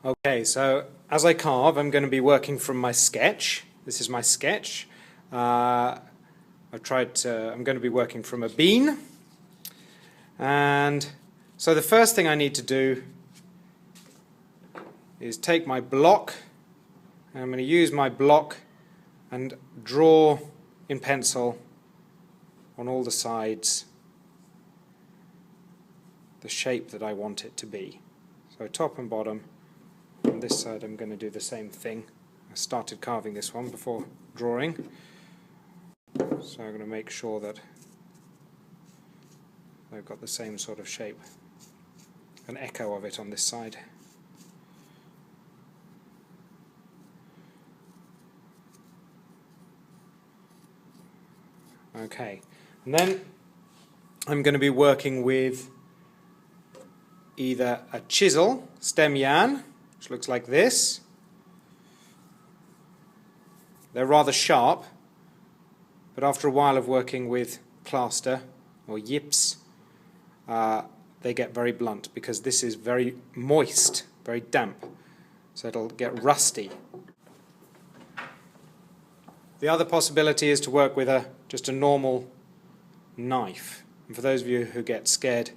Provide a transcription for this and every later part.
Okay, so as I carve, I'm going to be working from my sketch. This is my sketch. I'm going to be working from a bean. And so the first thing I need to do is take my block. And I'm going to use my block and draw in pencil on all the sides the shape that I want it to be. So top and bottom. On this side I'm going to do the same thing. I started carving this one before drawing, so I'm going to make sure that I've got the same sort of shape, an echo of it on this side. Okay, and then I'm going to be working with either a chisel, stem yarn, which looks like this. They're rather sharp, but after a while of working with plaster or yips, they get very blunt because this is very moist, very damp, so it'll get rusty. The other possibility is to work with just a normal knife. And for those of you who get scared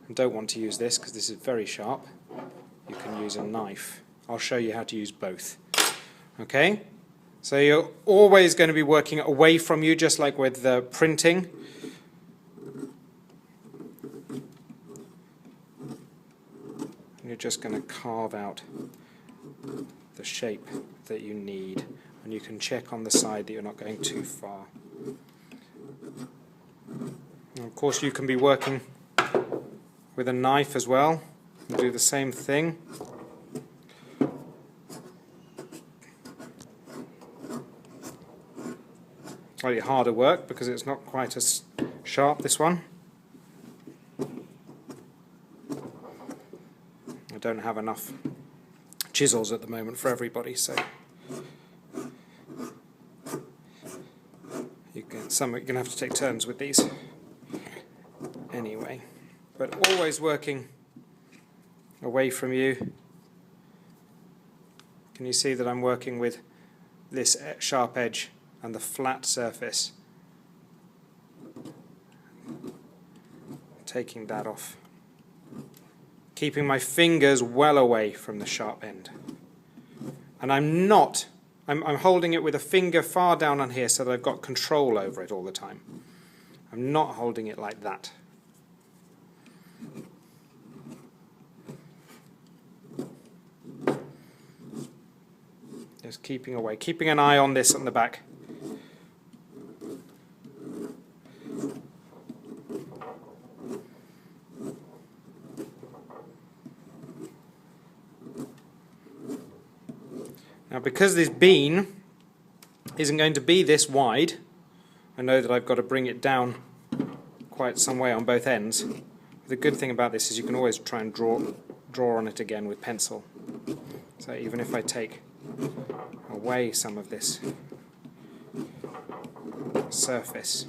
and don't want to use this because this is very sharp, you can use a knife. I'll show you how to use both. Okay? So you're always going to be working away from you, just like with the printing. And you're just going to carve out the shape that you need. And you can check on the side that you're not going too far. And of course you can be working with a knife as well. And do the same thing. Slightly harder work because it's not quite as sharp, this one. I don't have enough chisels at the moment for everybody, so you're going to have to take turns with these. Anyway, but always working away from you. Can you see that I'm working with this sharp edge and the flat surface? Taking that off. Keeping my fingers well away from the sharp end. And I'm holding it with a finger far down on here so that I've got control over it all the time. I'm not holding it like that. Just keeping away, keeping an eye on this on the back. Now because this bean isn't going to be this wide, I know that I've got to bring it down quite some way on both ends. The good thing about this is you can always try and draw on it again with pencil. So even if I take away some of this surface,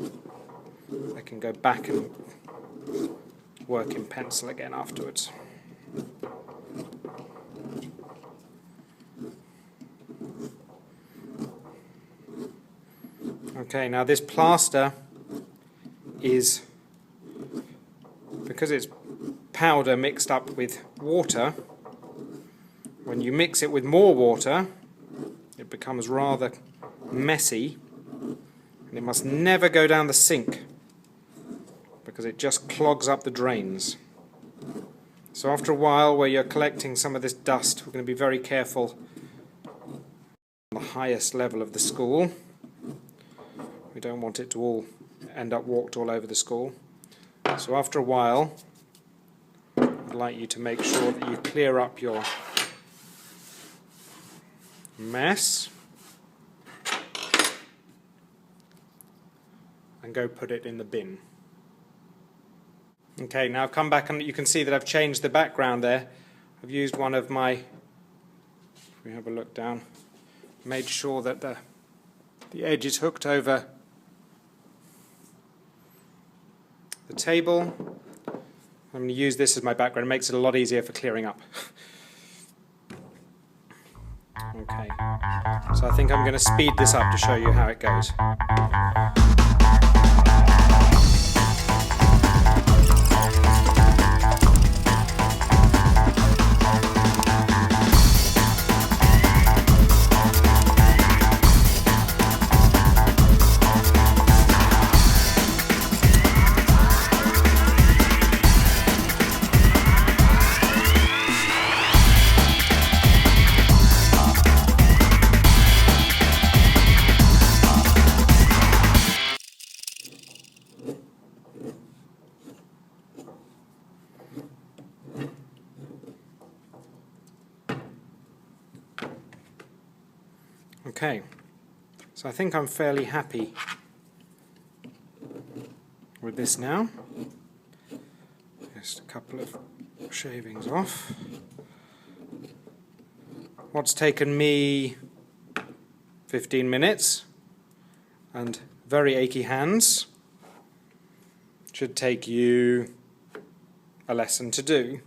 I can go back and work in pencil again afterwards. Okay, now this plaster is, because it's powder mixed up with water, when you mix it with more water it becomes rather messy, and it must never go down the sink because it just clogs up the drains. So after a while, where you're collecting some of this dust, we're going to be very careful on the highest level of the school. We don't want it to all end up walked all over the school. So after a while, I'd like you to make sure that you clear up your mess and go put it in the bin. Okay, now I've come back and you can see that I've changed the background there. I've used one of my, if we have a look down, made sure that the edge is hooked over the table. I'm going to use this as my background. It makes it a lot easier for clearing up. Okay, so I think I'm going to speed this up to show you how it goes. Okay, so I think I'm fairly happy with this now. Just a couple of shavings off. What's taken me 15 minutes and very achy hands should take you a lesson to do.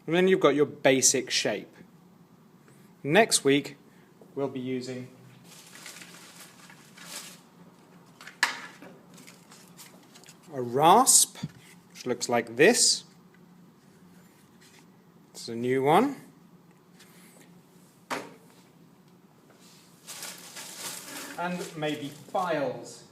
And then you've got your basic shape. Next week we'll be using a rasp, which looks like this. It's a new one. And maybe files.